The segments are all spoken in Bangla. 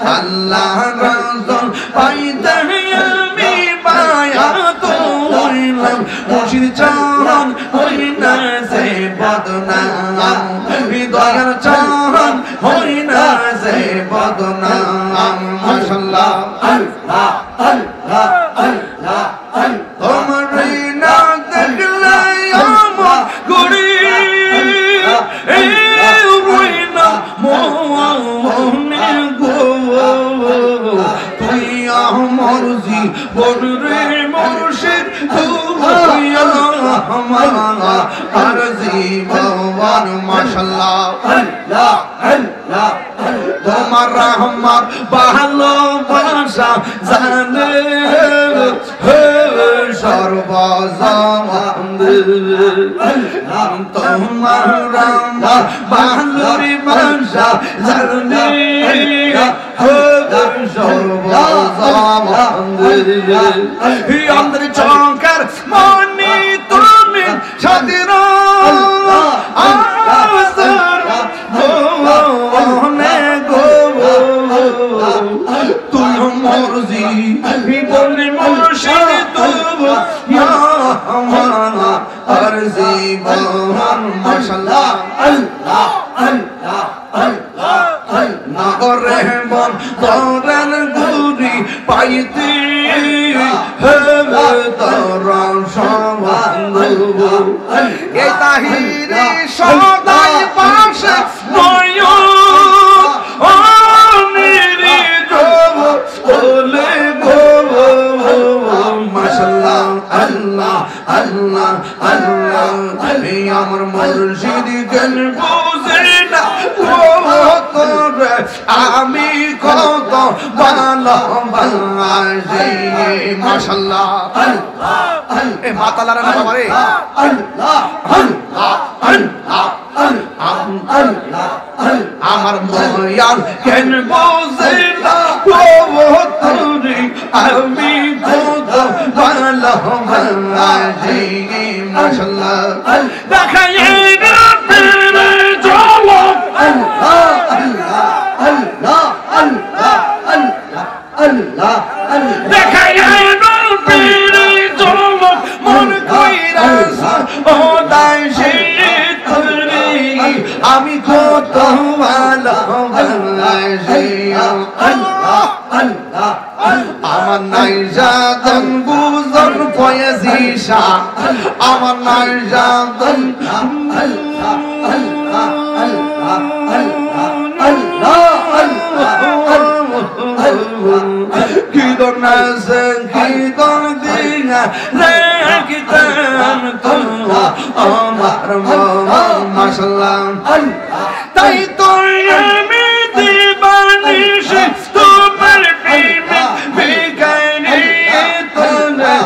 আল্লাহ রাসূল পাইতে আমি বায়াত হইলাম মুর্শিদ চান হই না সে বদনাম হৃদয়ের চান হই না সে বদনাম মাশাআল্লাহ আল্লাহ আল্লাহ আল্লাহ তোমার না দেখলে আমার গড়ি রইনা মনে গো তুই আমার জীবন রে মুর্শিদ তুই আমার আর জীবন মাশাআল্লাহ আল্লাহ আল্লাহ তোমার রহমত ভালোবাসা জানে সর্বজমান তোমার রহমত ভালোবাসা জানে সর্বজমান আমাদের চঙ্কার মনি তুমি সাথীর তুই মরজি বলি মুর্শিদ আর জীবন মাশাআল্লাহ আল্লাহ আল্লাহ আল্লাহ নগরে মন তোরান গুরি পাইতে তোর সবন্ধু এ তাহিরে সদাই পাশে নয় আল্লাহ আল্লাহ আমার মুর্শিদ জ্ঞান বুঝে না তোরে আমি কত ভালোবাসি মাশাআল্লাহ আল্লাহ এ মাতালার নাম আমারে আল্লাহ আল্লাহ আল্লাহ আল্লাহ আমার ময়াল জ্ঞান বুঝে না তোরে আমি কত ভালোবাসি মাশাআল্লাহ দেখাই রাতের ঝলক আল্লাহ আল্লাহ আল্লাহ আল্লাহ আল্লাহ আল্লাহ দেখাই রাতের ঝলক মন কইরা ও দাইশে তোরে আমি কত ভালোবাসি আল্লাহ আল্লাহ আমার নাই জাদন বুঝন ফয়েজি শাহ আমার নাই জাদন আল্লাহ আল্লাহ আল্লাহ আল্লাহ আল্লাহ কি দনাসে কি দন দিনা রে কি তান তো আমার মাশাআল্লাহ আল্লাহ তাই তো আমি দিবানিশি তোমার প্রেমে বেগানি তোরা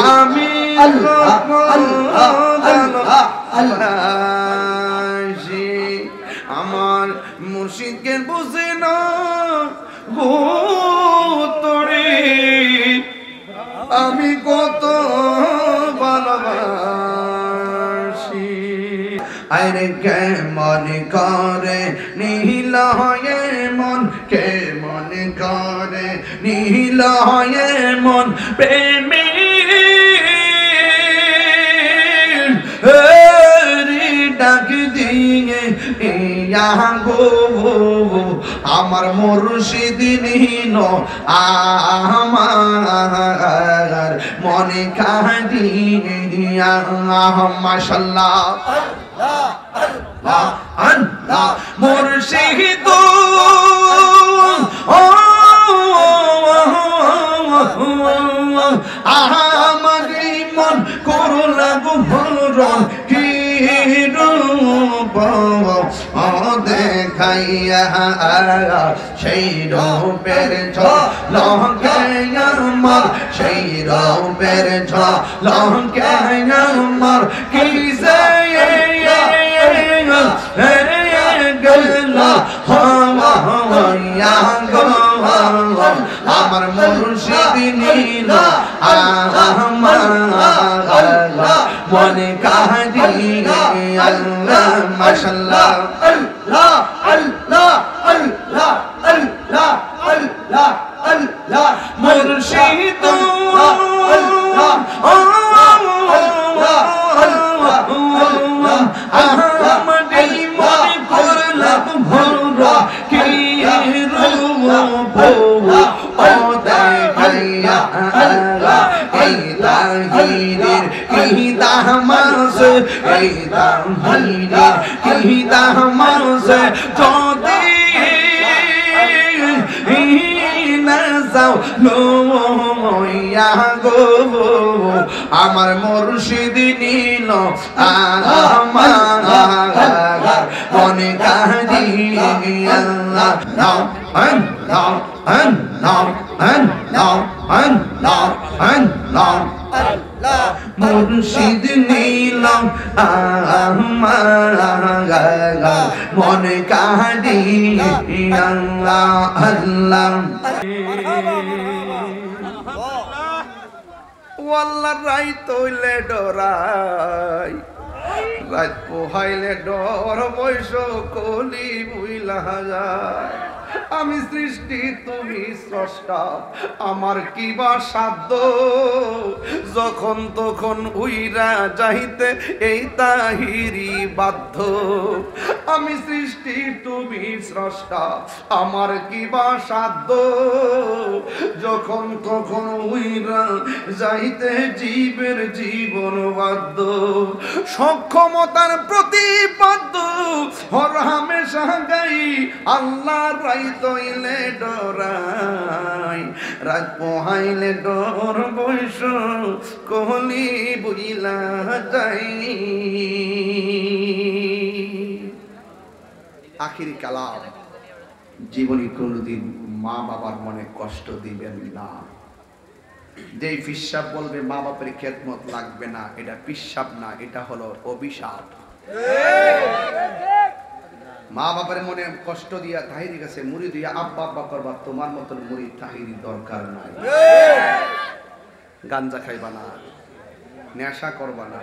আমি আল্লাহ আল্লাহ আমার মুর্শিদকে বুঝে না গো তোরে আমি কত ভালোবাসি আরে কেমন করে নীল হয়ে মন কেমন করে নীল হয়ে মন প্রেমী ডাক দিয়ে গো আমার মুর্শিদ নিল আমার মনে কাঁদিয়া মাশাআল্লাহ আল্লাহ আল্লাহ আল্লাহ মুর্শিদ আমার মন করলা গো ভরণ কি রূপ দেখাইয়া সেই রূপের ঝলকে আমার সেই রূপের ঝলকে আমার কি যে গেল হওয়া গো আমার মুর্শিদ নীল আমার মনে কাঁদিয়া আল্লাহ মাশাআল্লাহ আল্লাহ আল্লাহ আল্লাহ আল্লাহ আল্লাহ আল্লাহ মুর্শিদ আহমদি মনে করলাম ভোরা কি রূপ ও দেখাইয়া এই তাহিরের কি তাহমাস এই তাহিরের কি তাহমাস যদি লইয়া গো আমার মুর্শিদ নীল আমার মনে কাহিয়া নাও নাও নাও নাও নাও নাও মুর্শিদ নীল আমার মনে কাহিয়া আল্লাহ ওয়াল্লাহ রাইত হইলে ডরাই রাত পোহাইলে ডর বৈশ কলি বুইলা যায় আমি সৃষ্টি তুমি স্রষ্টা আমার কি বা সাধ্য যখন তখন উইরা যাইতে এই তাহিরি বাধ্য আমি সৃষ্টি তুমি স্রষ্টা আমার কি বা সাধ্য যখন তখন উইরা যাইতে জীবের জীবন বাধ্য সক্ষমতার প্রতিপাদ্য হর হামেশা গাই আল্লাহ রাইত হইলে ডরাই রাত পোহাইলে ডর বৈশ কোহলি বুইলা যাই আখিরি কালাম জীবনী কোনদিন মা বাবার মনে কষ্ট দিবেন না যে পিশাব বলবে মা বাপের খেদমত লাগবে না এটা পিশাব না এটা হলো অভিশাপ মা বাবার মনে কষ্ট দিয়া তাহিরি কাছে মুড়ি দিয়া আব্বা আব্বা করবা তোমার মতন মুড়ি তাহিরি দরকার নাই গাঞ্জা খাইবা না নেশা করবা না